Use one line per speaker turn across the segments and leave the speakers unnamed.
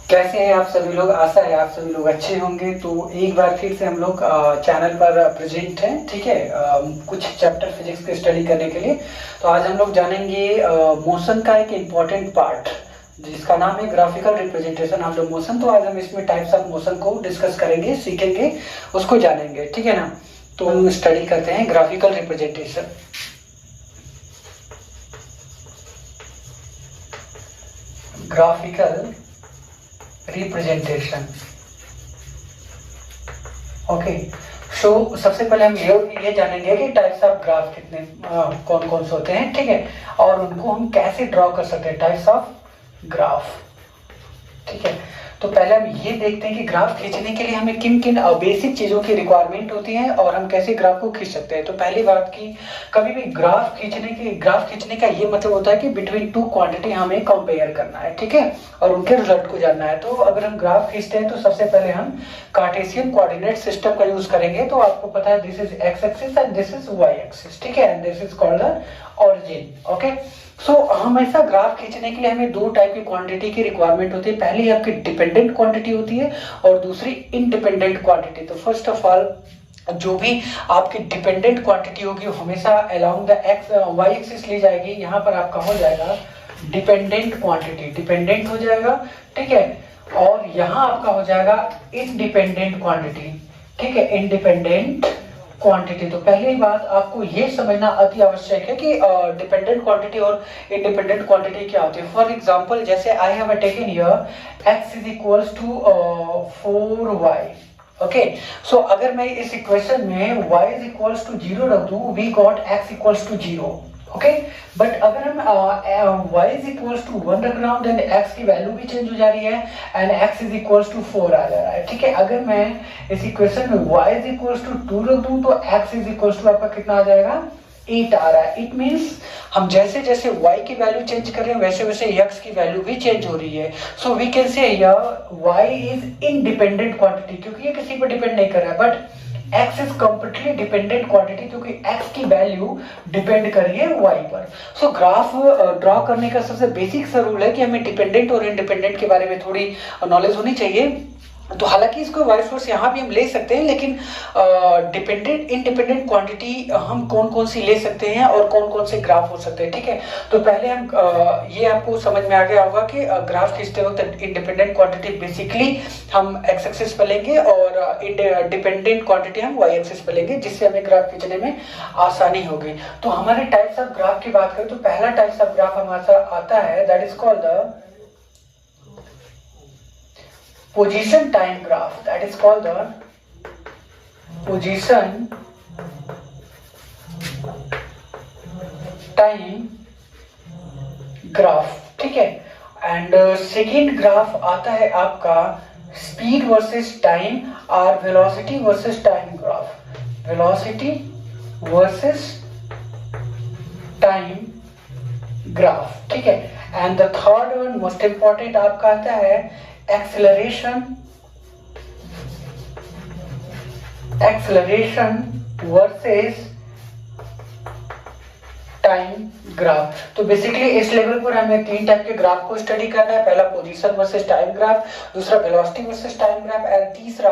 कैसे हैं आप सभी लोग। आशा है आप सभी लोग अच्छे होंगे। तो एक बार फिर से हम लोग चैनल पर प्रेजेंट हैं, ठीक है, कुछ चैप्टर फिजिक्स के स्टडी करने के लिए। तो आज हम लोग जानेंगे मोशन का एक इम्पॉर्टेंट पार्ट जिसका नाम है graphical representation of the motion. तो आज हम इसमें टाइप्स ऑफ मोशन को डिस्कस करेंगे, सीखेंगे, उसको जानेंगे, ठीक है ना। तो हम स्टडी करते हैं graphical representation. Graphical representation, okay. So सबसे पहले हम ये जानेंगे कि टाइप्स ऑफ ग्राफ कितने कौन कौन से होते हैं, ठीक है, और उनको हम कैसे ड्रॉ कर सकते हैं, टाइप्स ऑफ ग्राफ, ठीक है। तो पहले हम ये देखते हैं कि ग्राफ खींचने के लिए हमें किन किन बेसिक चीजों की रिक्वायरमेंट होती है और हम कैसे ग्राफ को खींच सकते हैं। तो पहली बात की कभी भी ग्राफ खींचने का ये मतलब होता है कि बिटवीन टू क्वांटिटी हमें कंपेयर करना है, ठीक है, और उनके रिजल्ट को जानना है। तो अगर हम ग्राफ खींचते हैं तो सबसे पहले हम कार्टेशियन कोऑर्डिनेट सिस्टम का यूज करेंगे। तो आपको पता है this is x axis and this is Y axis, ठीक है, and this is called the origin, okay. So हमेशा ग्राफ खींचने के लिए हमें दो टाइप की क्वांटिटी की रिक्वायरमेंट होती है। पहली आपकी डिपेंडेंट क्वांटिटी होती है और दूसरी इंडिपेंडेंट क्वांटिटी। तो फर्स्ट ऑफ ऑल जो भी आपकी डिपेंडेंट क्वांटिटी होगी वो हमेशा along the x y axis ली जाएगी। यहाँ पर आपका हो जाएगा डिपेंडेंट क्वांटिटी, डिपेंडेंट हो जाएगा, ठीक है, और यहाँ आपका हो जाएगा इंडिपेंडेंट क्वांटिटी, ठीक है, इंडिपेंडेंट क्वांटिटी। तो पहली बात आपको ये समझना अति आवश्यक है कि डिपेंडेंट क्वांटिटी और इंडिपेंडेंट क्वांटिटी क्या होती है। फॉर एग्जांपल जैसे I have taken here x is equals to 4y, okay. So अगर मैं इस इक्वेशन में y इज इक्वल्स टू 0 रख दूं, we got x equals to 0, okay. But अगर हम y इज इक्वल्स टू 1 रख रहा हूं देन x की वैल्यू भी चेंज हो जा रही है and x is equals to 4 आ जा रहा है, ठीक है। अगर मैं इस इक्वेशन में y इज इक्वल्स टू 2 रख दूं तो x इज इक्वल्स टू आपका कितना आ जाएगा, 8 आ रहा है। इट मींस हम जैसे जैसे y की वैल्यू चेंज कर रहे हैं वैसे वैसे x की वैल्यू भी चेंज हो रही है। So we can say y is independent quantity क्योंकि ये किसी पर डिपेंड नहीं कर रहा है, but x is completely dependent quantity क्योंकि x की वैल्यू डिपेंड कर रही है y पर। सो ग्राफ ड्रॉ करने का सबसे बेसिक सा रूल है कि हमें डिपेंडेंट और इंडिपेंडेंट के बारे में थोड़ी नॉलेज होनी चाहिए। तो हालांकि इसको वाइस वर्स यहाँ भी हम ले सकते हैं, लेकिन डिपेंडेंट इंडिपेंडेंट क्वांटिटी हम कौन कौन सी ले सकते हैं और कौन कौन से ग्राफ हो सकते हैं, ठीक है। तो पहले हम ये आपको समझ में आ गया होगा कि ग्राफ खींचते वक्त इंडिपेंडेंट क्वांटिटी बेसिकली हम एक्स एक्सिस पर लेंगे और डिपेंडेंट क्वांटिटी हम वाई एक्सिस पर लेंगे, जिससे हमें ग्राफ खींचने में आसानी होगी। तो हमारे टाइप्स ऑफ ग्राफ की बात करें तो पहला टाइप्स ऑफ ग्राफ हमारा आता है that is called the position time graph, that is called the position time graph, ठीक है। एंड सेकेंड ग्राफ आता है आपका स्पीड वर्सेस टाइम और velocity versus time graph, velocity versus time graph, ठीक है। And the third one most important आपका आता है एक्सेलरेशन वर्सेस टाइम ग्राफ। तो बेसिकली इस लेवल पर हमें तीन टाइप के ग्राफ को स्टडी करना है। पहला पोजीशन वर्सेस टाइम ग्राफ, दूसरा velocity versus time graph and तीसरा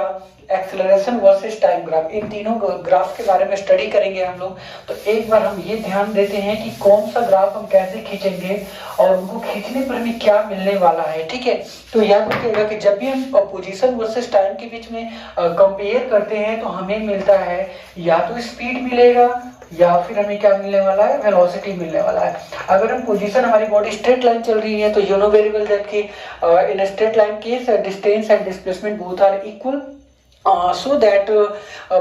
एक्सेलरेशन वर्सेस टाइम ग्राफ। इन तीनों ग्राफ के बारे में स्टडी करेंगे हम लोग। तो एक बार हम ये ध्यान देते हैं कि कौन सा ग्राफ हम कैसे खींचेंगे और उनको खींचने पर हमें क्या मिलने वाला है, ठीक है। तो याद रखिएगा कि जब भी हम पोजीशन वर्सेस टाइम के बीच में कंपेयर करते हैं तो हमें मिलता है या तो स्पीड मिलेगा या फिर हमें क्या मिलने वाला है, वेलोसिटी मिलने वाला है। अगर हम पोजीशन हमारी बॉडी स्ट्रेट लाइन चल रही है तो you know very well that कि in straight line case distance and displacement both are equal. So that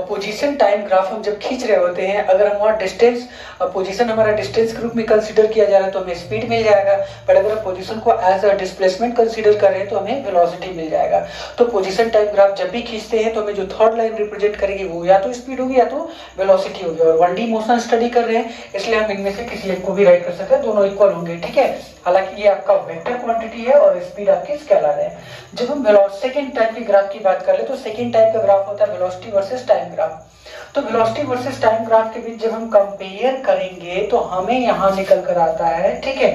position time graph हम जब खींच रहे होते हैं, अगर हम वहाँ डिस्टेंस पोजीशन हमारा डिस्टेंस के रूप में कंसीडर किया जा रहा है तो हमें स्पीड मिल जाएगा, बट अगर हम पोजीशन को एज अ डिस्प्लेसमेंट कंसीडर कर रहे हैं तो हमें वेलोसिटी मिल जाएगा। तो पोजीशन टाइम ग्राफ जब भी खींचते हैं तो हमें जो थर्ड लाइन रिप्रेजेंट करेगी वो या तो स्पीड होगी या तो वेलोसिटी होगी। और 1D मोशन स्टडी कर रहे हैं इसलिए हम इनमें से किसी एक को भी राइट कर सकते हैं, दोनों इक्वल होंगे, ठीक है। हालांकि ये आपका वेक्टर क्वांटिटी है और स्पीड आपकी स्केलर है। जब हम सेकेंड टाइप के ग्राफ की बात कर ले तो सेकेंड टाइप का ग्राफ होता है वेलोसिटी वर्सेस टाइम ग्राफ। तो वेलोसिटी वर्सेस टाइम ग्राफ के बीच जब हम कंपेयर करेंगे तो हमें यहां निकल कर आता है, ठीक है,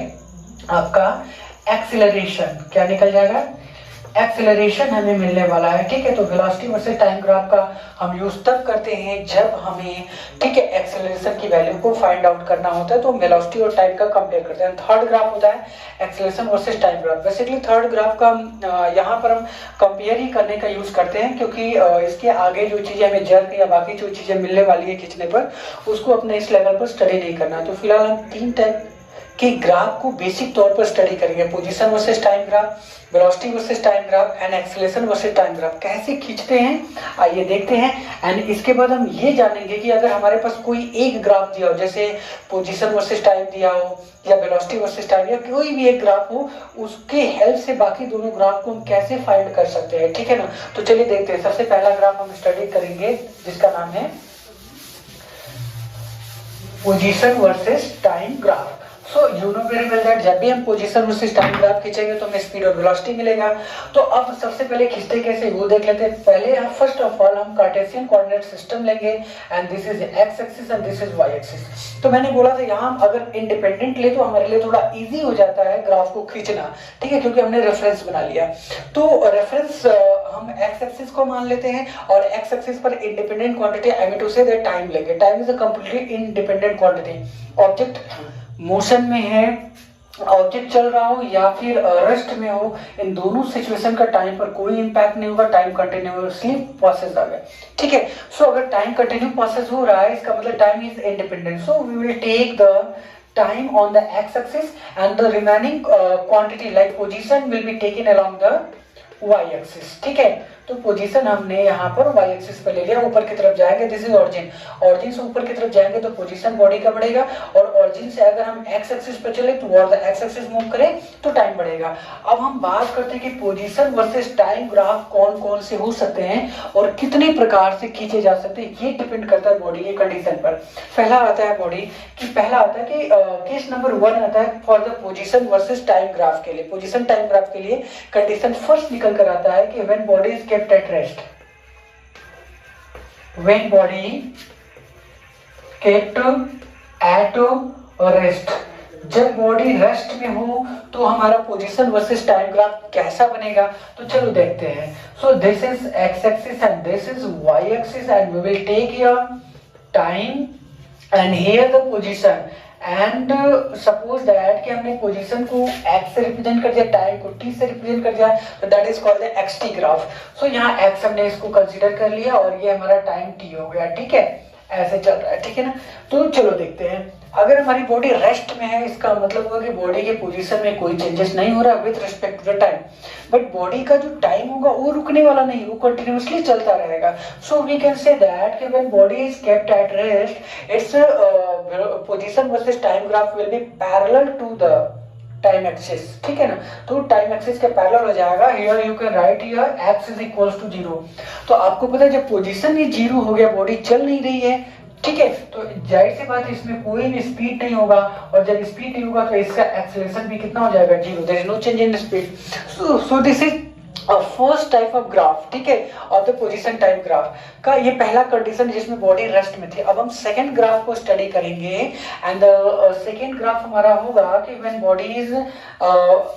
आपका एक्सीलरेशन। क्या निकल जाएगा, एक्सेलरेशन हमें मिलने वाला है, ठीक है। तो वेलोसिटी वर्सेस टाइम ग्राफ का हम यूज तब करते हैं जब हमें, ठीक है, एक्सेलरेशन की वैल्यू को फाइंड आउट करना होता है, तो हम वेलोसिटी और टाइम का कंपेयर करते हैं। थर्ड ग्राफ होता है acceleration versus time graph. Basically third graph का यहाँ पर हम कंपेयर ही करने का यूज करते हैं, क्योंकि इसके आगे जो चीजें हमें जर्क या बाकी जो चीजें मिलने वाली है खींचने पर, उसको अपने इस लेवल पर स्टडी नहीं करना है। तो फिलहाल हम 3 टाइप के ग्राफ को बेसिक तौर पर स्टडी करेंगे, position versus time graph, velocity versus time graph and acceleration versus time graph कैसे खींचते हैं, आइए देखते हैं। एंड इसके बाद हम ये जानेंगे कि अगर हमारे पास कोई एक ग्राफ दिया हो, जैसे पोजीशन वर्सेस टाइम दिया हो या वेलोसिटी वर्सेस टाइम या कोई भी एक ग्राफ हो, उसके हेल्प से बाकी दोनों ग्राफ को हम कैसे फाइंड कर सकते हैं, ठीक है ना। तो चलिए देखते हैं। सबसे पहला ग्राफ हम स्टडी करेंगे जिसका नाम है position versus time graph. So you know very well that जब भी हम पोजीशन वर्सेस टाइम ग्राफ खींचेंगे तो हमें स्पीड और वेलोसिटी मिलेगा। तो अब सबसे पहले खींचते कैसे वो देख लेते हैं। पहले फर्स्ट ऑफ ऑल हम कार्टेशियन कोऑर्डिनेट सिस्टम लेंगे and this is x axis and this is Y axis. तो मैंने बोला था यहाँ अगर इंडिपेंडेंट ले तो हमारे लिए थोड़ा इजी हो जाता है ग्राफ को खींचना, ठीक है, क्योंकि हमने रेफरेंस बना लिया। तो रेफरेंस हम एक्स एक्सिस को मान लेते हैं और एक्स एक्सिस पर independent quantity, I mean to say that time लेंगे। Time is a completely independent quantity. Object motion में है, ऑब्जेक्ट चल रहा हो या फिर रेस्ट में हो, इन दोनों सिचुएशन का टाइम पर कोई इंपैक्ट नहीं होगा, टाइम कंटिन्यूअसली प्रोसेस आ गया, ठीक है। सो अगर टाइम कंटिन्यू प्रोसेस हो रहा है इसका मतलब time is independent. So we will take the time on the x-axis and the remaining quantity like position will be taken along the y-axis, ठीक है। तो पोजीशन हमने यहाँ पर y एक्सिस पर ले लिया, ऊपर की तरफ जाएंगे, दिस इज ऑरिजिन, ऑरिजिन से ऊपर की तरफ जाएंगे तो पोजीशन बॉडी का बढ़ेगा, और ऑरिजिन से अगर हम x एक्सिस पर चले तो toward the x axis move करें तो टाइम बढ़ेगा। अब हम बात करते हैं कि पोजीशन वर्सेस टाइम ग्राफ कौन कौन से हो सकते हैं और कितने प्रकार से खींचे जा सकते हैं, ये डिपेंड करता है बॉडी के कंडीशन पर। पहला आता है बॉडी की, पहला आता है कि केस नंबर 1 आता है for the position versus time graph के लिए। पोजीशन टाइम ग्राफ के लिए कंडीशन फर्स्ट निकल कर आता है कि when body is kept at rest, when body kept at rest, जब बॉडी रेस्ट में हो तो हमारा पोजीशन वर्सेस टाइम ग्राफ कैसा बनेगा, तो चलो देखते हैं। So this is x axis and this is Y axis and we will take here time and here the position and suppose that कि हमने पोजीशन को x से रिप्रेजेंट कर दिया, टाइम को t से रिप्रेजेंट कर दिया, तो that is called the xt graph. So यहाँ x हमने इसको कंसीडर कर लिया और ये हमारा टाइम t हो गया, ठीक है, ऐसे चल रहा है, ठीक है ना। तो चलो देखते हैं, अगर हमारी बॉडी रेस्ट में है इसका मतलब होगा कि बॉडी के पोजीशन में कोई चेंजेस नहीं हो रहा with respect to the time, but body का जो टाइम होगा वो रुकने वाला नहीं, वो कंटिन्यूअसली चलता रहेगा। So we can say that कि when body is kept at rest its position versus time graph will be parallel to the time axis, ठीक है ना। तो टाइम एक्सिस के पैरेलल हो जाएगा। Here you can write here x is equals to 0। तो आपको पता है जब पोजीशन ही 0 हो गया, बॉडी चल नहीं रही है, ठीक है, तो जाहिर सी बात है इसमें कोई भी स्पीड नहीं होगा, और जब स्पीड नहीं होगा तो इसका एक्सेलरेशन भी कितना हो जाएगा, 0। There is no change in speed. So this is first type of graph, ठीक है, of the position time graph का ये पहला कंडीशन जिसमें बॉडी रेस्ट में थी। अब हम सेकंड ग्राफ को स्टडी करेंगे एंड द सेकंड ग्राफ हमारा होगा कि when body is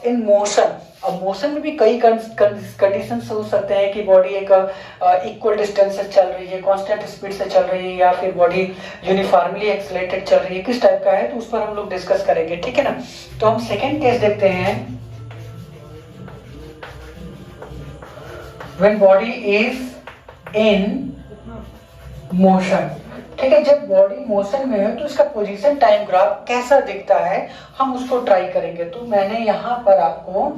in motion. अब मोशन में भी कई कंडीशंस हो सकते हैं कि बॉडी एक इक्वल डिस्टेंस से चल रही है, कांस्टेंट स्पीड से चल रही है, या फिर बॉडी यूनिफॉर्मली एक्सेलरेटेड चल रही है, किस टाइप का है, तो उस पर हम लोग डिस्कस करेंगे, ठीक है ना। तो हम सेकंड केस देखते हैं, when body is in motion, ठीक है, जब बॉडी मोशन में है तो इसका पोजीशन टाइम ग्राफ कैसा दिखता है हम उसको ट्राई करेंगे। तो मैंने यहाँ पर आपको,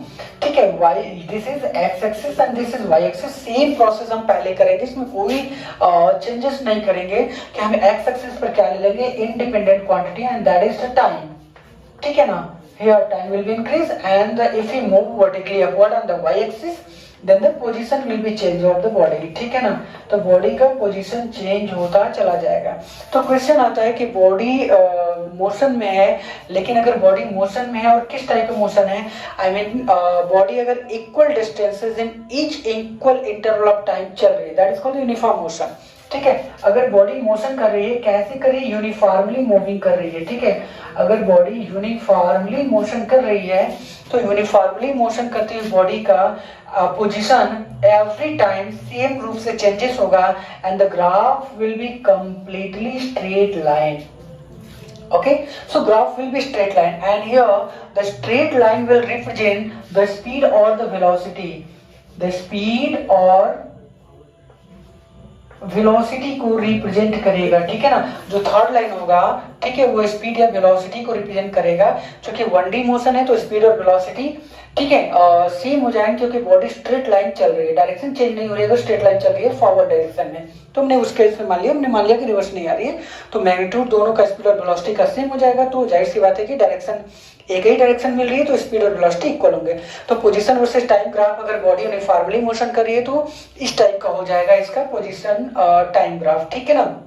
ठीक है, y this is x axis and this is y axis, same process हम पहले करेंगे, इसमें कोई चेंजेस नहीं करेंगे कि हम x एक्सिस पर क्या ले लेंगे, independent quantity and that is the time, ठीक है ना। Here time will be increase and if we move vertically upward on the y axis then the position will be change of the body, ठीक है ना। तो body का position change होता चला जाएगा। तो क्वेश्चन आता है कि बॉडी मोशन में है, लेकिन अगर बॉडी मोशन में है और किस टाइप का मोशन है, आई मीन बॉडी अगर equal distances in each equal interval of time चल रही है, that is called uniform motion. ठीक है। अगर बॉडी मोशन कर रही है, कैसे कर रही है, यूनिफॉर्मली मूविंग कर रही है, ठीक है। अगर बॉडी यूनिफॉर्मली मोशन कर रही है तो यूनिफॉर्मली मोशन करती हुई बॉडी का पोजीशन एवरी टाइम सेम रूप से चेंजेस होगा and the graph will be completely straight line. Okay, so graph will be straight line, and here the straight line will represent the speed or the velocity. The speed or velocity को represent करेगा, ठीक है ना. जो third line होगा, ठीक है, वो स्पीड या वेलोसिटी को रिप्रेजेंट करेगा. क्योंकि 1D मोशन है तो स्पीड और वेलोसिटी, ठीक है, सेम हो जाएंगे क्योंकि बॉडी स्ट्रेट लाइन चल रही है, डायरेक्शन चेंज नहीं हो रही है, अगर स्ट्रेट लाइन चल रही है फॉरवर्ड डायरेक्शन में. तो हमने उस केस में मान लिया, हमने मान लिया कि रिवर्स नहीं आ रही है, तो मैग्नीट्यूड दोनों का स्पीड और वेलोसिटी का सेम हो जाएगा. तो जाहिर सी बात है कि डायरेक्शन एक ही डायरेक्शन मिल रही है तो स्पीड और वेलोसिटी इक्वल होंगे. तो पोजीशन वर्सेस टाइम ग्राफ अगर बॉडी यूनिफॉर्मली मोशन कर रही है तो इस टाइप का हो जाएगा इसका पोजीशन टाइम ग्राफ, ठीक है ना,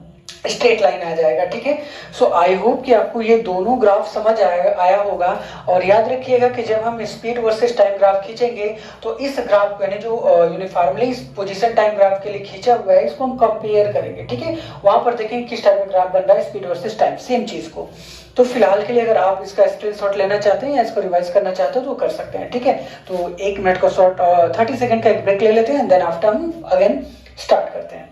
स्ट्रेट लाइन आ जाएगा, ठीक है. सो आई होप कि आपको ये दोनों ग्राफ समझ आया होगा. और याद रखिएगा कि जब हम स्पीड वर्सेस टाइम ग्राफ खींचेंगे तो इस ग्राफ को, यानी जो यूनिफॉर्मली पोजीशन टाइम ग्राफ के लिए खींचा हुआ है, इसको हम कंपेयर करेंगे, ठीक है. वहां पर देखेंगे किस टाइप का ग्राफ बन रहा है स्पीड वर्सेस टाइम, सेम चीज को. तो फिलहाल के लिए अगर आप इसका स्क्रीनशॉट लेना चाहते हैं या इसको रिवाइज करना चाहते हो तो कर सकते हैं, ठीक है. तो 1 मिनट का शॉर्ट 30 सेकंड का एक ब्रेक ले लेते हैं, देन आफ्टर हम अगेन स्टार्ट करते हैं.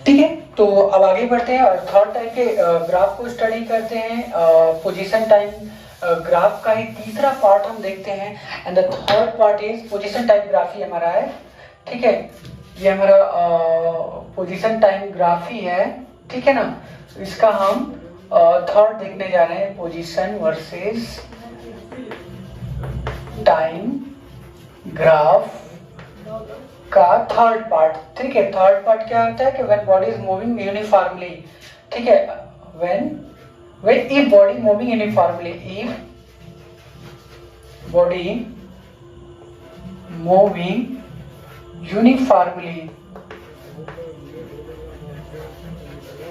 ठीक है, तो अब आगे बढ़ते हैं और थर्ड टाइप के ग्राफ को स्टडी करते हैं. पोजीशन टाइम ग्राफ का ही तीसरा पार्ट हम देखते हैं, and the third part is position time graph ही हमारा है, ठीक है. ये हमारा पोजीशन टाइम ग्राफ ही है, ठीक है ना. इसका हम थर्ड देखने जा रहे हैं, पोजीशन वर्सेस टाइम ग्राफ का थर्ड पार्ट, ठीक है. थर्ड पार्ट क्या होता है कि when body is moving uniformly, ठीक है, when if body moving uniformly, if body moving uniformly,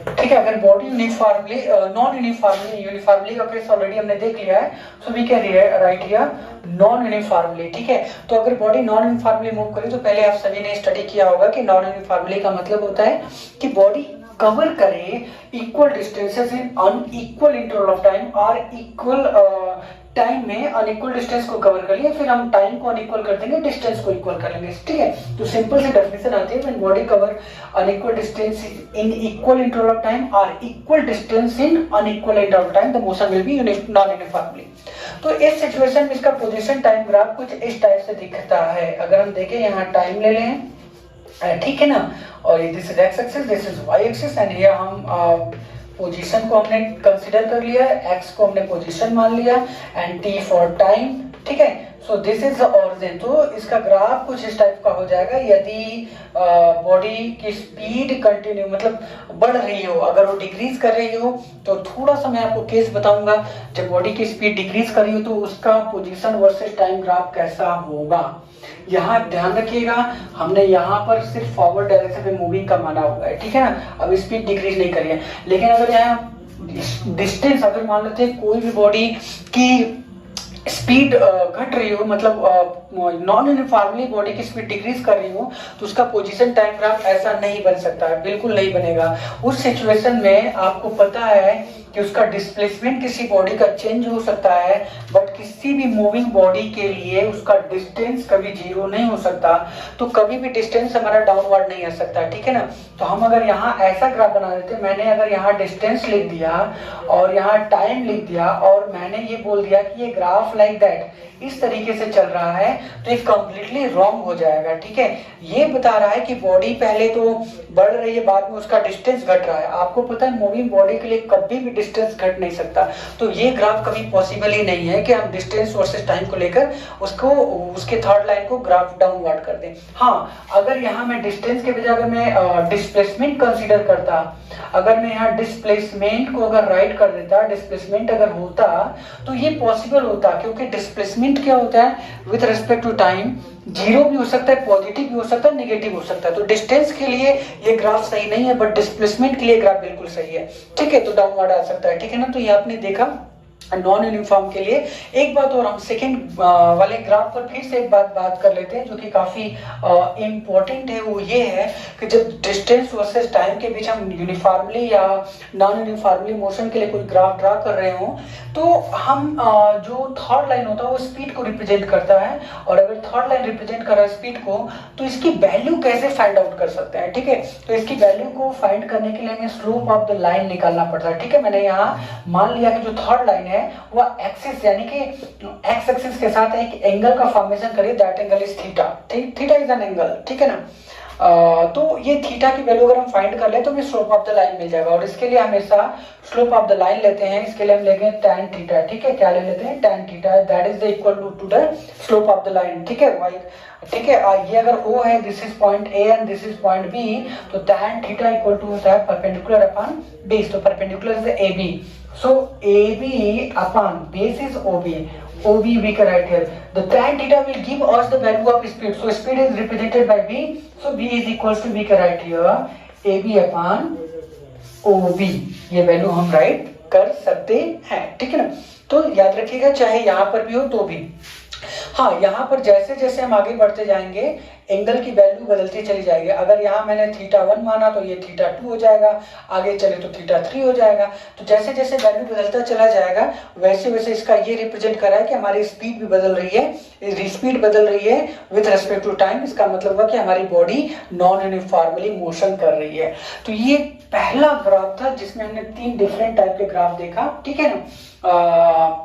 ठीक है. अगर body uniformly, non uniformly, uniformly का केस ऑलरेडी हमने देख लिया है, so we can write here non uniformly, ठीक है. तो अगर बॉडी नॉन यूनिफॉर्मली मूव करे तो पहले आप सभी ने स्टडी किया होगा कि नॉन यूनिफॉर्मली का मतलब होता है कि बॉडी कवर करे equal distances in unequal interval of time, और इक्वल टाइम में अनइक्वल डिस्टेंस को कवर कर लिया, फिर हम टाइम को अनइक्वल कर देंगे, डिस्टेंस को इक्वल कर लेंगे, ठीक है. तो सिंपल सी डेफिनेशन आती है, when body cover unequal distance in equal interval of time और equal distance in unequal interval of time, the motion will be non uniformly. तो इस सिचुएशन में इसका पोजीशन टाइम ग्राफ कुछ इस टाइप से दिखता है. अगर हम देखें, यहाँ टाइम ले लें, ठीक है ना, और this is x axis, this is Y axis, and ये हम पोजीशन को हमने कंसीडर कर लिया, एक्स को हमने पोजीशन मान लिया, एंड टी फॉर टाइम, ठीक है. सो दिस इज द ओरिजिन. तो इसका ग्राफ कुछ इस टाइप का हो जाएगा. यदि बॉडी की स्पीड कंटिन्यू, मतलब बढ़ रही हो, अगर वो डिक्रीज कर रही हो, तो थोड़ा सा मैं आपको केस बताऊंगा, जब बॉडी की स्पीड डिक्रीज कर रही हो तो उसका पोजीशन वर्सेस टाइम ग्राफ कैसा होगा. यहाँ ध्यान रखिएगा, हमने यहाँ पर सिर्फ फॉरवर्ड डायरेक्शन में मूविंग का माना हुआ है, ठीक है ना. अब स्पीड डिक्रीज नहीं करिए, लेकिन अगर यहाँ डिस्टेंस, अगर मान लेते हैं कोई भी बॉडी की स्पीड घट रही हो, मतलब नॉन यूनिफॉर्मली बॉडी की स्पीड डिक्रीज कर रही हो, तो उसका पोजीशन टाइम ग्राफ ऐसा नहीं बन सकता है, बिल्कुल नहीं बनेगा. उस सिचुएशन में आपको पता है कि उसका डिस्प्लेसमेंट किसी बॉडी का चेंज हो सकता है, बट किसी भी मूविंग बॉडी के लिए उसका डिस्टेंस कभी जीरो नहीं हो सकता. तो कभी भी डिस्टेंस हमारा डाउनवर्ड नहीं आ सकता, ठीक है ना. तो हम अगर यहाँ ऐसा ग्राफ बना देते, मैंने अगर यहाँ डिस्टेंस लिख दिया और यहाँ टाइम लिख दिया और मैंने ये बोल दिया कि ये ग्राफ लाइक दैट इस तरीके से चल रहा है, तो ये कंप्लीटली रॉन्ग हो जाएगा, ठीक है. ये बता रहा है कि बॉडी पहले तो बढ़ रही है, बाद में उसका डिस्टेंस घट रहा है. आपको पता है मूविंग बॉडी के लिए कभी भी डिस्टेंस घट नहीं सकता. तो ये ग्राफ कभी पॉसिबल ही नहीं है कि हम डिस्टेंस वर्सेस टाइम को लेकर उसको, उसके थर्ड लाइन को ग्राफ डाउनवर्ड कर दें. हाँ, अगर यहाँ मैं डिस्टेंस के बजाय अगर मैं डिस्प्लेसमेंट कंसीडर करता, अगर मैं यहाँ डिस्प्लेसमेंट को अगर राइट कर देता, डिस्प्लेसमेंट अगर होता तो ये पॉसिबल होता, क्योंकि डिस्प्लेसमेंट क्या होता है with respect to time, zero भी हो सकता है, पॉजिटिव भी हो सकता है, नेगेटिव हो सकता है। तो डिस्टेंस के लिए ये ग्राफ सही नहीं है, बट डिस्प्लेसमेंट के लिए ग्राफ बिल्कुल सही है, ठीक है। तो डाउनवर्ड आ सकता है, ठीक है ना। तो ये आपने देखा नॉन यूनिफॉर्म के लिए। एक बात और हम सेकंड वाले ग्राफ पर फिर से एक बात कर लेते हैं जो कि काफी इम्पोर्टेंट है। वो ये है कि जब डिस्टेंस वर्सेस टाइम के बीच हम यूनिफॉर्मली या नॉन यूनिफॉर्मली मोशन के लिए कोई ग्राफ ड्रा कर रहे हो, तो हम जो थर्ड लाइन होता है वो स्पीड को रिप्रेजेंट करता है, और अगर थर्ड लाइन रिप्रेजेंट कर रहा है स्पीड को, तो इसकी वैल्यू कैसे फाइंड आउट कर सकते हैं, ठीक है। तो इसकी वैल्यू को फाइंड करने के लिए हमें स्लोप ऑफ द लाइन निकालना पड़ता है, ठीक है। मैंने यहाँ मान लिया कि जो थर्ड लाइन है वह एक्सिस यानी कि एक्स एक्सिस के साथ एक एंगल का फॉर्मेशन करिए, that angle is theta. Theta is an angle, ठीक है ना। तो ये थीटा की वैल्यू अगर हम फाइंड कर ले तो हमें स्लोप ऑफ द लाइन मिल जाएगा, और इसके लिए हमेशा स्लोप ऑफ द लाइन लेते हैं। इसके लिए हम लेंगे tan थीटा, ठीक है। क्या ले लेते हैं? tan theta, that is the equal to the slope of the line, ठीक है। y, ठीक है। ये अगर O है, this is point A and this is point B, तो tan थीटा इक्वल टू होता है परपेंडिकुलर अपॉन बेस। तो perpendicular is AB, so AB upon base is OB we can write here. The tan theta will give us the value of speed, so speed is represented by V, so V is equals to we can write here AB upon OB। ये value हम right कर सकते हैं, ठीक है ना। तो याद रखिएगा चाहे यहाँ पर भी हो तो भी। हाँ, यहाँ पर जैसे जैसे हम आगे बढ़ते जाएंगे एंगल की वैल्यू बदलती चली जाएगी। अगर यहाँ मैंने θ1 माना तो ये θ2 हो जाएगा, आगे चले तो θ3 हो जाएगा। तो जैसे जैसे वैल्यू बदलता चला जाएगा वैसे वैसे इसका ये रिप्रेजेंट कर रहा है कि हमारी स्पीड भी बदल रही है, स्पीड बदल रही है विथ रेस्पेक्ट टू टाइम। इसका मतलब हुआ कि हमारी बॉडी नॉन यूनिफॉर्मली मोशन कर रही है। तो ये पहला ग्राफ था जिसमें हमने 3 डिफरेंट टाइप के ग्राफ देखा, ठीक है ना।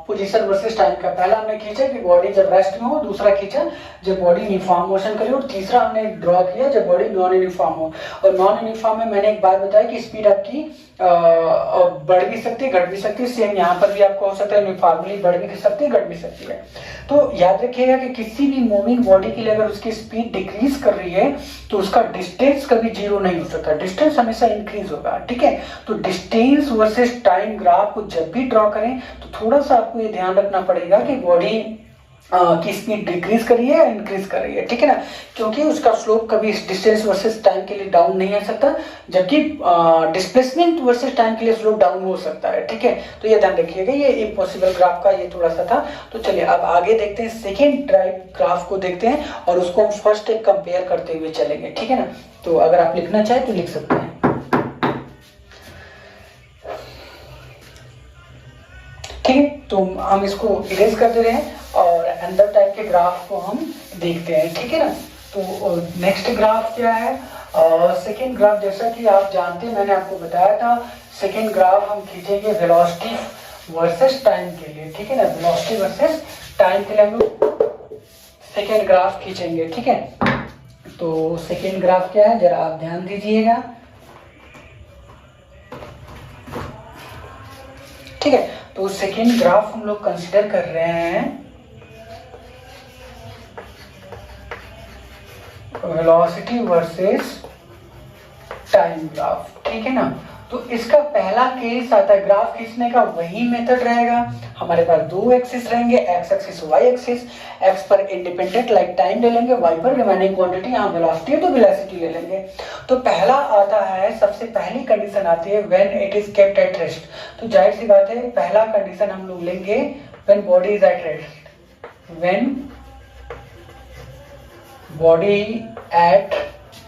पोजीशन वर्सेस टाइम का पहला हमने खींचा कि बॉडी जब रेस्ट में हो, दूसरा खींचा जब बॉडी यूनिफॉर्म मोशन करे, और तीसरा हमने ड्रॉ किया जब बॉडी नॉन यूनिफॉर्म हो। और नॉन यूनिफॉर्म में मैंने एक बात बताई कि स्पीड आपकी बढ़ भी सकती है, घट भी सकती है। सेम यहाँ पर भी आपको हो सकता है यूनिफॉर्मली बढ़ भी सकती है, घट भी सकती है। तो याद रखिएगा कि किसी भी मूविंग बॉडी के लिए अगर उसकी स्पीड डिक्रीज कर रही है तो उसका डिस्टेंस कभी जीरो नहीं हो सकता, डिस्टेंस हमेशा इंक्रीज होगा, ठीक है। तो डिस्टेंस वर्सेस टाइम ग्राफ को जब भी ड्रॉ करें तो थोड़ा सा आपको ये ध्यान रखना पड़ेगा कि बॉडी की स्पीड डिक्रीज कर रही है या इंक्रीज कर रही है, ठीक है ना। क्योंकि उसका स्लोप कभी डिस्टेंस वर्सेस टाइम के लिए डाउन नहीं आ सकता, जबकि डिस्प्लेसमेंट वर्सेस टाइम के लिए स्लोप डाउन हो सकता है, ठीक है। तो ये ध्यान रखिएगा, ये इम्पॉसिबल ग्राफ का ये थोड़ा सा था। तो चलिए अब आगे देखते हैं, सेकेंड टाइप ग्राफ को देखते हैं और उसको हम फर्स्ट एक कंपेयर करते हुए चलेंगे, ठीक है ना। तो अगर आप लिखना चाहें तो लिख सकते हैं, ठीक है। तो हम इसको इरेज कर दे रहे हैं और अंदर टाइप के ग्राफ को हम देखते हैं, ठीक है ना। तो नेक्स्ट ग्राफ क्या है? सेकेंड ग्राफ, जैसा कि आप जानते हैं मैंने आपको बताया था, सेकेंड ग्राफ हम खींचेंगे वेलोसिटी वर्सेस टाइम के लिए, ठीक है ना। वेलोसिटी वर्सेस टाइम के लिए हम लोग सेकेंड ग्राफ खींचेंगे, ठीक है। तो सेकेंड ग्राफ क्या है जरा आप ध्यान दीजिएगा, ठीक है। तो सेकेंड ग्राफ हम लोग कंसीडर कर रहे हैं वेलोसिटी वर्सेस टाइम ग्राफ, ठीक है ना। तो इसका पहला केस आता है, ग्राफ खींचने का वही मेथड रहेगा। हमारे पास 2 एक्सिस रहेंगे, x axis y axis. X पर इंडिपेंडेंट लाइक टाइम ले लेंगे, वाई पर रिमेनिंग क्वांटिटी, यहाँ वेलोसिटी है तो वेलोसिटी ले लेंगे। तो पहला आता है, सबसे पहली कंडीशन आती है when it is kept at rest. तो जाहिर सी बात है पहला कंडीशन हम लोग लेंगे when body is at rest, when body at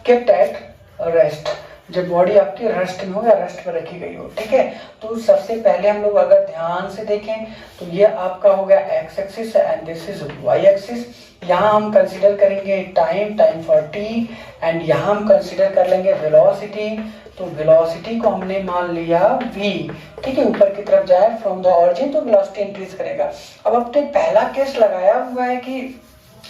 kept at rest, जब बॉडी आपकी रेस्ट में हो या रेस्ट पर रखी गई हो, ठीक है। तो सबसे पहले हम लोग अगर ध्यान से देखें तो ये आपका हो गया x axis and this is Y axis. यहाँ हम कंसीडर करेंगे टाइम फॉर टी, एंड यहाँ हम कंसीडर कर लेंगे वेलोसिटी। तो वेलोसिटी को हमने मान लिया v, ठीक है। ऊपर की तरफ जाए फ्रॉम द ऑरिजिन तो वेलोसिटी इंक्रीज करेगा। अब आपने पहला केस लगाया हुआ है कि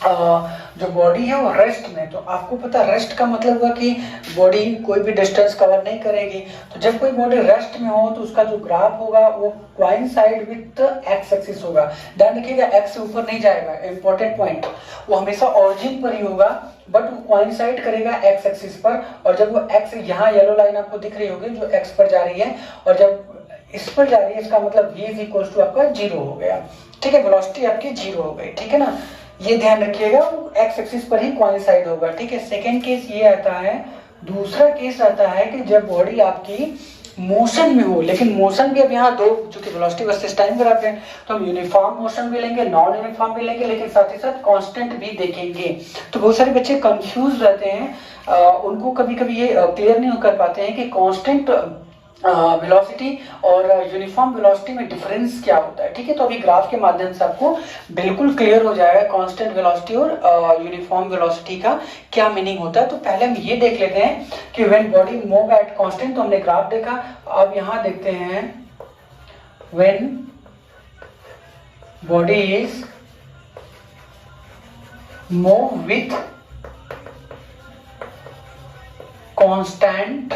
जो बॉडी है वो रेस्ट में, तो आपको पता रेस्ट का मतलब हुआ कि बॉडी कोई भी डिस्टेंस कवर नहीं करेगी। तो जब कोई बॉडी रेस्ट में हो तो उसका जो ग्राफ होगा वो कोइंसाइड विद एक्स एक्सिस होगा। ध्यान रखिएगा एक्स से ऊपर नहीं जाएगा, इंपॉर्टेंट पॉइंट, वो हमेशा ऑरिजिन पर ही होगा, बट वो कोइंसाइड करेगा एक्स एक्सिस पर। और जब वो एक्स, यहाँ येलो लाइन आपको दिख रही होगी जो एक्स पर जा रही है, और जब इस पर जा रही है इसका मतलब v इज इक्वल टू आपका 0 हो गया, ठीक है। वेलोसिटी आपकी 0 हो गई, ठीक है ना। ये ध्यान रखिएगा, वो एक्स एक्सिस पर ही कोइंसाइड होगा, ठीक है। सेकेंड केस ये आता है। दूसरा केस आता है कि जब बॉडी आपकी मोशन में हो, लेकिन मोशन भी अब यहाँ दो, चूंकि वेलोसिटी वर्सेस टाइम कराते हैं तो हम यूनिफॉर्म मोशन भी लेंगे, नॉन यूनिफॉर्म भी लेंगे, लेकिन साथ ही साथ कांस्टेंट भी देखेंगे। तो बहुत सारे बच्चे कंफ्यूज रहते हैं, उनको कभी कभी ये क्लियर नहीं कर पाते हैं कि कांस्टेंट वेलोसिटी और यूनिफॉर्म वेलोसिटी में डिफरेंस क्या होता है, ठीक है। तो अभी ग्राफ के माध्यम से आपको बिल्कुल क्लियर हो जाएगा कांस्टेंट वेलोसिटी और यूनिफॉर्म वेलोसिटी का क्या मीनिंग होता है। तो पहले हम ये देख लेते हैं कि when body move at constant, तो हमने ग्राफ देखा। अब यहाँ देखते हैं when body is move with constant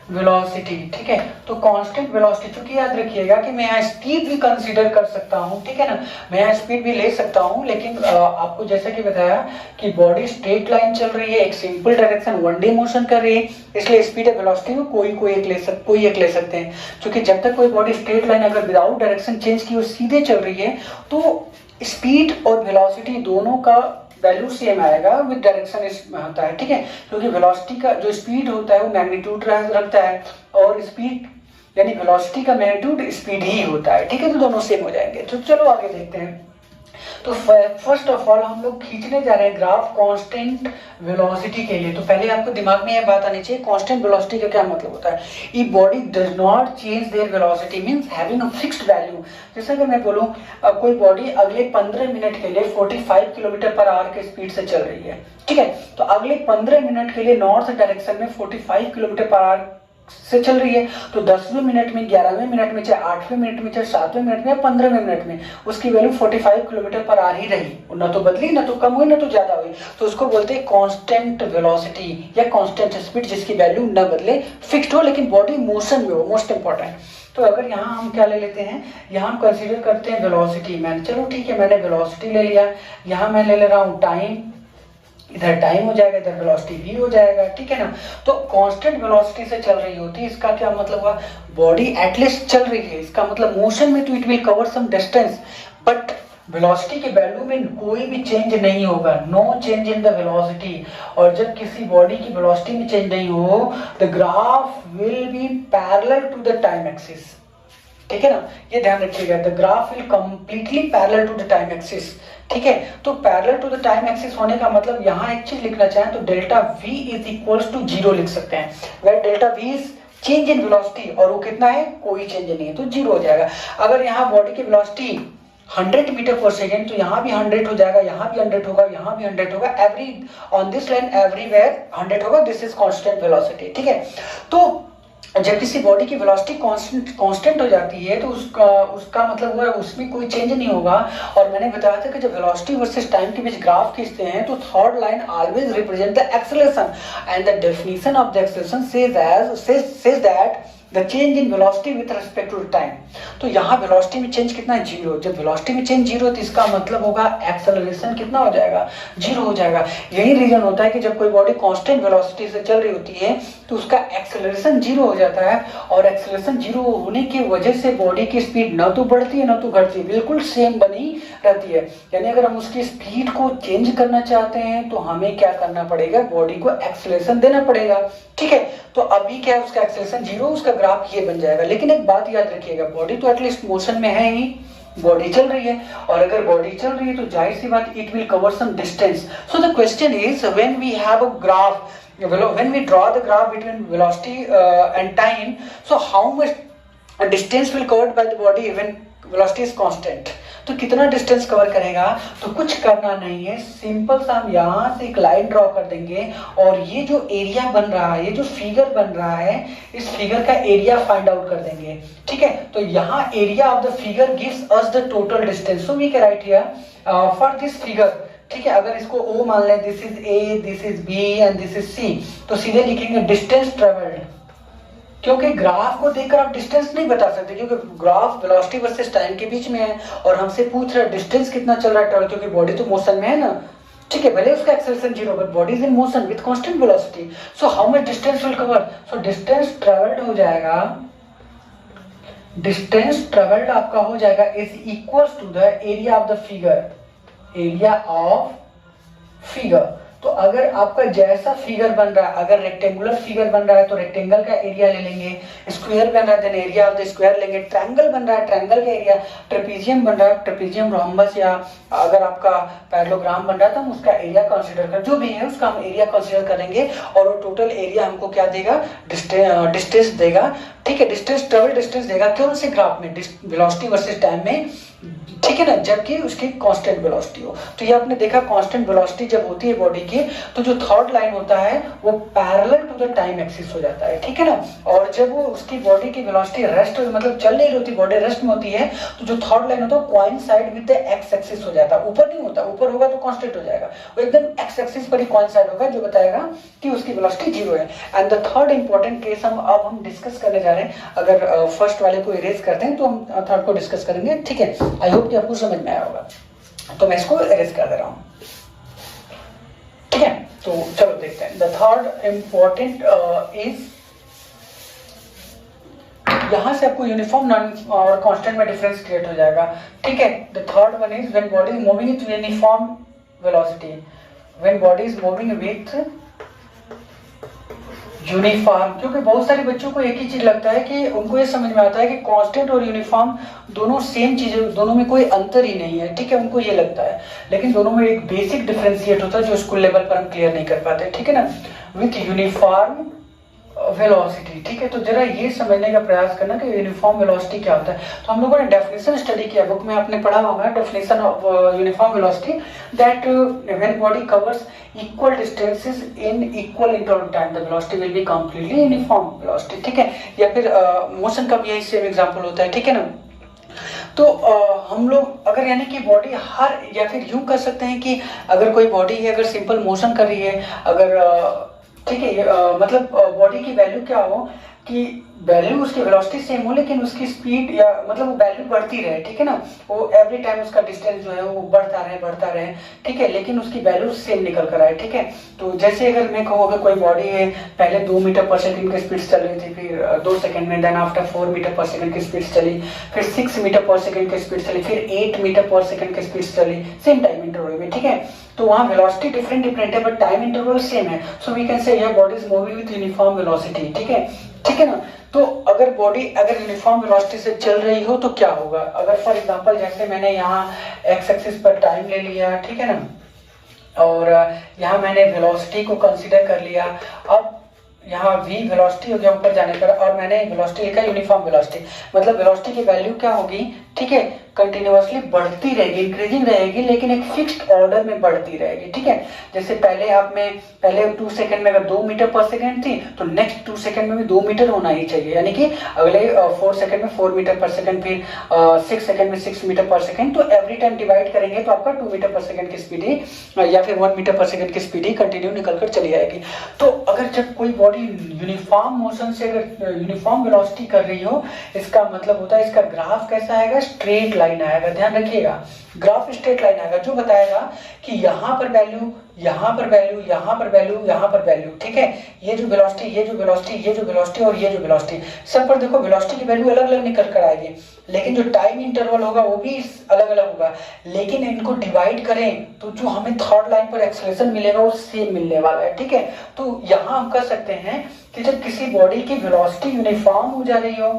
velocity, ठीक है। तो कांस्टेंट वेलोसिटी, चूंकि याद रखिएगा कि मैं यहाँ स्पीड भी कंसीडर कर सकता हूँ, ठीक है ना, मैं यहाँ स्पीड भी ले सकता हूँ, लेकिन आपको जैसा कि बताया कि बॉडी स्ट्रेट लाइन चल रही है, एक सिंपल डायरेक्शन 1D मोशन कर रही है, इसलिए स्पीड और वेलोसिटी में कोई एक ले सकते हैं। क्योंकि जब तक कोई बॉडी स्ट्रेट लाइन अगर विदाउट डायरेक्शन चेंज की सीधे चल रही है तो स्पीड और वेलोसिटी दोनों का वैल्यू सेम आएगा विद डायरेक्शन होता है, ठीक है। क्योंकि वेलोसिटी का जो स्पीड होता है वो मैग्नीट्यूड रखता है, और स्पीड यानी वेलोसिटी का मैग्नीट्यूड स्पीड ही होता है, ठीक है। तो दोनों सेम हो जाएंगे। तो चलो आगे देखते हैं। तो फर्स्ट ऑफ ऑल हम लोग खींचने जा रहे हैं ग्राफ कांस्टेंट वेलोसिटी के लिए। तो पहले आपको दिमाग में यह बात आनी चाहिए कांस्टेंट वेलोसिटी का क्या मतलब होता है। ई body does not change their velocity means having a fixed value. जैसे कि मैं बोलूं कोई बॉडी अगले 15 मिनट के लिए 45 किलोमीटर पर आवर के स्पीड से चल रही है, ठीक है। तो अगले 15 मिनट के लिए नॉर्थ डायरेक्शन में 45 किलोमीटर पर आवर से चल रही है, तो 10वें मिनट में, 11वें मिनट में, चाहे 8वें मिनट में, चाहे 7वें मिनट में या 15वें मिनट में उसकी वैल्यू 45 किलोमीटर पर आवर ही रही, ना तो बदली, ना तो कम हुई, ना तो ज्यादा हुई। तो उसको बोलते हैं कांस्टेंट वेलोसिटी या कांस्टेंट स्पीड, जिसकी वैल्यू न बदले, फिक्स्ड हो, लेकिन बॉडी मोशन में हो, मोस्ट इंपॉर्टेंट। तो अगर यहाँ हम क्या ले लेते हैं, यहाँ हम कंसीडर करते हैं वेलोसिटी। मैंने चलो ठीक है, मैंने वेलोसिटी ले लिया, यहाँ मैं ले रहा हूँ टाइम, इधर टाइम हो जाएगा, इधर वेलोसिटी भी हो जाएगा, ठीक है ना। तो कांस्टेंट वेलोसिटी से चल रही होती है, इसका क्या मतलब हुआ, बॉडी एटलीस्ट चल रही है, इसका मतलब मोशन में तो it will cover some distance, but velocity के वैल्यू में कोई भी चेंज नहीं होगा, no change in the velocity. और जब किसी बॉडी की वेलोसिटी में चेंज नहीं हो, the graph will be parallel to the time axis, ठीक है ना, ये ध्यान रखिएगा। The graph will completely parallel to the time axis, ठीक है। तो parallel to the time axis होने का मतलब यहाँ एक चीज लिखना चाहें तो delta v is equals to 0 लिख सकते हैं, where delta v is change in velocity, और वो कितना है, कोई चेंज नहीं है, तो 0 हो जाएगा। अगर यहाँ बॉडी की वेलोसिटी 100 मीटर पर सेकेंड, तो यहाँ भी 100 हो जाएगा, यहाँ भी 100 होगा, यहाँ भी 100 होगा, every on this line everywhere 100 होगा, दिस इज कांस्टेंट वेलोसिटी, ठीक है। तो जब किसी बॉडी की वेलोसिटी कांस्टेंट हो जाती है तो उसका मतलब हुआ उसमें कोई चेंज नहीं होगा। और मैंने बताया था कि जब वेलोसिटी वर्सेस टाइम के बीच ग्राफ खींचते हैं तो third line always represent the acceleration, and the definition of the acceleration says that the change in velocity with respect to time. तो यहाँ वेलोसिटी में चेंज कितना है, 0। जब वेलोसिटी में चेंज 0 तो इसका मतलब होगा एक्सेलरेशन कितना हो जाएगा, 0 हो जाएगा। यही रीजन होता है कि जब कोई बॉडी कांस्टेंट वेलोसिटी से चल रही होती है तो उसका एक्सेलरेशन 0 हो जाता है, और एक्सेलरेशन 0 होने की वजह से बॉडी की स्पीड न तो बढ़ती है न तो घटती है, बिल्कुल सेम बनी रहती है। यानी अगर हम उसकी स्पीड को चेंज करना चाहते हैं तो हमें क्या करना पड़ेगा, बॉडी को एक्सेलरेशन देना पड़ेगा, ठीक है। तो अभी क्या है, उसका एक्सेलरेशन 0, उसका ग्राफ ये बन जाएगा। लेकिन एक बात याद रखिएगा, बॉडी तो एटलीस्ट मोशन में है ही, बॉडी चल रही है, और अगर बॉडी चल रही है तो जाहिर सी बात it will cover some distance. So the question is when we have a graph, when we draw the graph between velocity and time, so how much distance will covered by the body when velocity is constant। तो कितना distance cover करेगा, तो कुछ करना नहीं है, simple सा हम यहाँ से एक लाइन ड्रॉ कर देंगे, और ये जो एरिया बन रहा है, ये जो फिगर बन रहा है, इस फिगर का एरिया फाइंड आउट कर देंगे, ठीक है। तो यहाँ area of the figure gives us the total distance, so we can write here for this figure, ठीक है। अगर इसको O मान लें, this is A, this is B and this is C, तो सीधे लिखेंगे डिस्टेंस ट्रेवल्ड, क्योंकि ग्राफ को देखकर आप डिस्टेंस नहीं बता सकते, क्योंकि ग्राफ वेलोसिटी वर्सेस टाइम के बीच में है, और हमसे पूछ रहा है डिस्टेंस कितना चल रहा है ट्रेवल, क्योंकि बॉडी तो मोशन में है ना, ठीक है। भले उसका acceleration 0, but body is in motion with constant velocity, so how much distance will cover, so distance travelled हो जाएगा, डिस्टेंस ट्रेवल्ड आपका हो जाएगा is equals to the area of the figure, area of figure. तो अगर आपका जैसा figure बन रहा है, अगर रेक्टेंगुलर फिगर बन रहा है तो रेक्टेंगल का एरिया ले लेंगे, स्क्वायर बन रहा है then area of the square लेंगे, ट्रायंगल बन रहा है ट्रायंगल का एरिया, ट्रेपीजियम बन रहा है ट्रेपीजियम, रोम्बस या अगर आपका पैरेललोग्राम बन रहा है तो हम उसका एरिया कंसीडर कर, जो भी है उसका हम एरिया कंसीडर करेंगे और वो टोटल एरिया हमको क्या देगा, डिस्टेंस देगा। ठीक है, डिस्टेंस ट्रेवल डिस्टेंस देगा कौन से ग्राफ में, वेलोसिटी वर्सेस टाइम में, ठीक है ना, जबकि उसकी कांस्टेंट वेलोसिटी हो। तो ये आपने देखा कांस्टेंट वेलोसिटी जब होती है बॉडी की तो जो थर्ड लाइन होता है वो parallel to the time axis हो जाता है, ठीक है ना। और जब वो उसकी बॉडी की वेलोसिटी रेस्ट मतलब चल नहीं रही होती, बॉडी रेस्ट में होती है, तो जो थर्ड लाइन होता है coincide with the x axis हो जाता है, ऊपर नहीं होता, ऊपर होगा तो कांस्टेंट हो जाएगा, वो एकदम एक्स एक्सिस पर ही कोइंसाइड होगा जो बताएगा कि उसकी वेलोसिटी जीरो है। And the third important case हम डिस्कस करने जा रहे हैं, अगर फर्स्ट वाले को इरेज करते हैं तो हम थर्ड को डिस्कस करेंगे, ठीक है। आई होप कि आपको समझ में आया होगा, तो मैं इसको इरेज कर दे रहा हूं, ठीक है। तो चलो देखते हैं, द थर्ड इंपॉर्टेंट इज, यहां से आपको यूनिफॉर्म नॉन और कांस्टेंट में डिफरेंस क्रिएट हो जाएगा, ठीक है। The third one is when body is moving with uniform velocity, when body is moving with uniform, क्योंकि बहुत सारे बच्चों को एक ही चीज लगता है कि उनको ये समझ में आता है कि कांस्टेंट और यूनिफॉर्म दोनों सेम चीजें, दोनों में कोई अंतर ही नहीं है, ठीक है, उनको ये लगता है, लेकिन दोनों में एक बेसिक डिफरेंशिएट होता है जो स्कूल लेवल पर हम क्लियर नहीं कर पाते, ठीक है ना, विथ यूनिफॉर्म वेलोसिटी, ठीक है। तो जरा ये समझने का प्रयास करना कि यूनिफॉर्म वेलोसिटी क्या होता है। तो हम लोगों ने डेफिनेशन स्टडी किया, बुक में आपने पढ़ा होगा definition of uniform velocity, that when body covers equal distances in equal interval time the velocity will be completely uniform velocity, ठीक है। या फिर मोशन का भी यही सेम एग्जांपल होता है, ठीक है ना। तो हम लोग अगर यानी कि बॉडी हर, या फिर यूं कर सकते हैं कि अगर कोई बॉडी है अगर सिंपल मोशन कर रही है, अगर ठीक है, मतलब बॉडी की वैल्यू क्या हो कि वैल्यू उसकी वेलोसिटी सेम हो लेकिन उसकी स्पीड या मतलब वो वैल्यू बढ़ती रहे, ठीक है ना, वो एवरी टाइम उसका डिस्टेंस जो है वो बढ़ता रहे, ठीक है, लेकिन उसकी वैल्यू सेम निकल कर आए, ठीक है। तो जैसे अगर मैं कहूँ अगर कोई बॉडी है पहले 2 मीटर पर सेकंड की स्पीड चल रही थी, फिर 2 सेकंड में, देन आफ्टर 4 मीटर पर सेकंड की स्पीड चली, फिर 6 मीटर पर सेकंड की स्पीड चली, फिर 8 मीटर पर सेकंड की स्पीड चली, सेम टाइम इंटरवल में, ठीक है। तो वहाँ वेलोसिटी डिफरेंट है बट टाइम इंटरवल सेम है, so we can say your body is moving with uniform velocity, ठीक है ना। तो अगर बॉडी अगर यूनिफॉर्म वेलोसिटी से चल रही हो तो क्या होगा, अगर फॉर एग्जांपल जैसे मैंने यहाँ एक्स एक्सिस पर टाइम ले लिया, ठीक है ना, और यहाँ मैंने वेलोसिटी को कंसीडर कर लिया, अब यहाँ v वेलोसिटी हो गया ऊपर जाने पर, और मैंने वेलोसिटी लिखा यूनिफॉर्म वेलोसिटी, मतलब वेलोसिटी की वैल्यू क्या होगी, ठीक है, कंटिन्यूअसली बढ़ती रहेगी, इंक्रीजिंग रहेगी, लेकिन एक फिक्स्ड ऑर्डर में बढ़ती रहेगी, ठीक है। जैसे पहले आप में पहले 2 सेकंड में अगर 2 मीटर पर सेकंड थी तो नेक्स्ट 2 सेकंड में भी 2 मीटर होना ही चाहिए, यानी कि अगले 4 सेकंड में 4 मीटर पर सेकंड, फिर 6 सेकंड में 6 मीटर पर सेकंड, तो एवरी टाइम डिवाइड करेंगे तो आपका 2 मीटर पर सेकंड की स्पीड ही या फिर 1 मीटर पर सेकंड की स्पीड ही कंटिन्यू निकल कर चली आएगी। तो अगर जब कोई बॉडी यूनिफॉर्म मोशन से अगर यूनिफॉर्म वेलोसिटी कर रही हो, इसका मतलब होता है इसका ग्राफ कैसा आएगा, स्ट्रेट लाइन आएगा, ध्यान रखिएगा, ग्राफ स्ट्रेट लाइन आएगा जो बताएगा कि यहाँ पर वैल्यू, यहाँ पर वैल्यू, यहाँ पर वैल्यू, यहाँ पर वैल्यू, ठीक है। ये जो वेलोसिटी, ये जो वेलोसिटी, ये जो वेलोसिटी और ये जो वेलोसिटी, सब पर देखो वेलोसिटी की वैल्यू अलग अलग निकल कर आएगी, लेकिन जो टाइम इंटरवल होगा वो भी अलग अलग होगा, लेकिन इनको डिवाइड करें तो जो हमें थर्ड लाइन पर एक्सेलरेशन मिलेगा वो सेम मिलने वाला है, ठीक है। तो यहाँ हम कह सकते हैं कि जब किसी बॉडी की वेलोसिटी यूनिफॉर्म हो जा रही हो,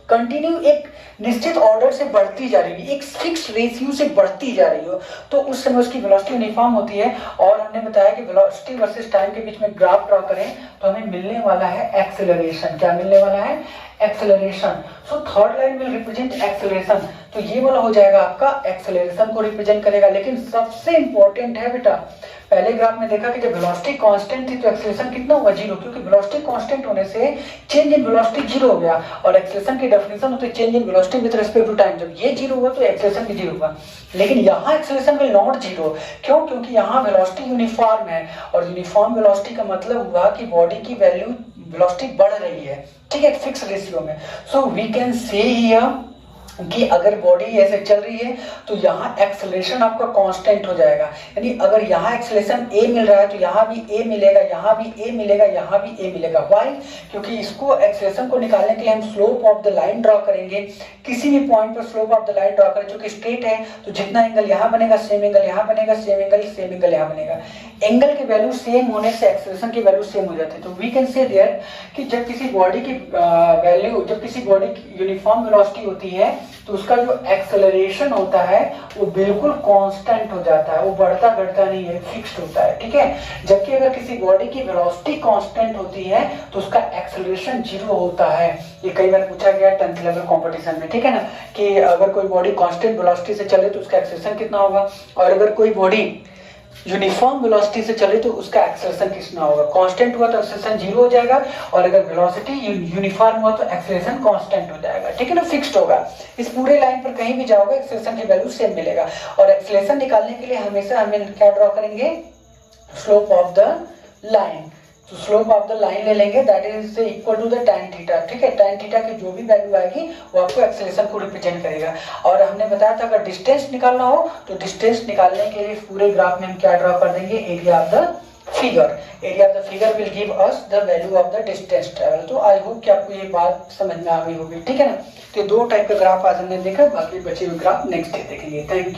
कंटिन्यू एक निश्चित ऑर्डर से बढ़ती जा रही है, एक फिक्स रेशियो से बढ़ती जा रही हो, तो उस समय उसकी वेलोसिटी यूनिफॉर्म होती है। और हमने बताया कि वेलोसिटी वर्सेस टाइम के बीच में ग्राफ ड्रॉ करें तो हमें मिलने वाला है एक्सेलरेशन, क्या मिलने वाला है, acceleration. So third line will represent acceleration, तो ये वाला हो जाएगा आपका एक्सेलरेशन को रिप्रेजेंट करेगा। लेकिन सबसे इंपॉर्टेंट है बेटा, पहले ग्राफ में देखा कि जब वेलोसिटी कांस्टेंट थी तो एक्सेलरेशन कितना होगा, 0, क्योंकि वेलोसिटी कांस्टेंट होने से चेंज इन वेलोसिटी 0 हो गया, और एक्सेलरेशन की डेफिनेशन होती है change in velocity with respect to time, जब ये 0 हुआ तो एक्सेलरेशन भी 0 होगा। लेकिन यहाँ एक्सेलरेशन विल नॉट 0, क्यों, क्योंकि यहाँ वेलोसिटी यूनिफॉर्म है, और यूनिफॉर्म वेलोसिटी का मतलब हुआ कि बॉडी की वैल्यू वेलोसिटी बढ़ रही है, ठीक है, फिक्स रेशियो में। So we can say here कि अगर बॉडी ऐसे चल रही है तो यहाँ एक्सेलरेशन आपका कांस्टेंट हो जाएगा, यानी अगर यहाँ एक्सेलरेशन a मिल रहा है तो यहाँ भी a मिलेगा, यहाँ भी a मिलेगा, यहाँ भी a मिलेगा। व्हाई? क्योंकि इसको एक्सेलरेशन को निकालने के लिए हम slope of the line draw करेंगे। किसी भी पॉइंट पर slope of the line draw करें, जो कि स्ट्रेट है, तो जितना एंगल यहाँ बनेगा सेम एंगल यहाँ बनेगा, सेम एंगल यहाँ बनेगा। एंगल की वैल्यू सेम होने से एक्सेलरेशन की वैल्यू सेम हो जाती है। तो वी कैन से दैट कि जब किसी बॉडी की वैल्यू, जब किसी बॉडी की यूनिफॉर्म वेलोसिटी होती है तो उसका जो एक्सेलरेशन होता है वो बिल्कुल कांस्टेंट हो जाता है, वो बढ़ता घटता नहीं है, फिक्स्ड होता है, ठीक है। जबकि अगर किसी बॉडी की वेलोसिटी कांस्टेंट होती है तो उसका एक्सेलरेशन 0 होता है। ये कई बार पूछा गया 10th लेवल कंपटीशन में, ठीक है ना, कि अगर कोई बॉडी कांस्टेंट वेलोसिटी से चले तो उसका एक्सेलरेशन कितना होगा, और अगर कोई बॉडी यूनिफॉर्म वेलोसिटी से चले तो उसका एक्सेलरेशन कितना होगा। कांस्टेंट हुआ तो एक्सेलरेशन 0 हो जाएगा, और अगर वेलोसिटी यूनिफॉर्म हुआ तो एक्सेलरेशन कांस्टेंट हो जाएगा, ठीक है ना, फिक्स्ड होगा। इस पूरे लाइन पर कहीं भी जाओगे एक्सेलरेशन की वैल्यू सेम मिलेगा। और एक्सेलरेशन निकालने के लिए हमेशा हमें क्या ड्रॉ करेंगे, स्लोप ऑफ द लाइन। तो स्लोप ऑफ द लाइन ले लेंगे, that is equal to the tan theta, ठीक है। tan थीटा की जो भी वैल्यू आएगी वो आपको एक्सेलरेशन को रिप्रेजेंट करेगा। और हमने बताया था अगर डिस्टेंस निकालना हो तो डिस्टेंस निकालने के लिए पूरे ग्राफ में हम क्या ड्रॉ कर देंगे, area of the figure. Area of the figure will give us the value of the distance travel. तो आई होप कि आपको ये बात समझ में आ गई होगी, ठीक है ना। तो 2 टाइप का ग्राफ आज हमने देखा, बाकी बचे हुए ग्राफ नेक्स्ट डे देखेंगे। Thank you.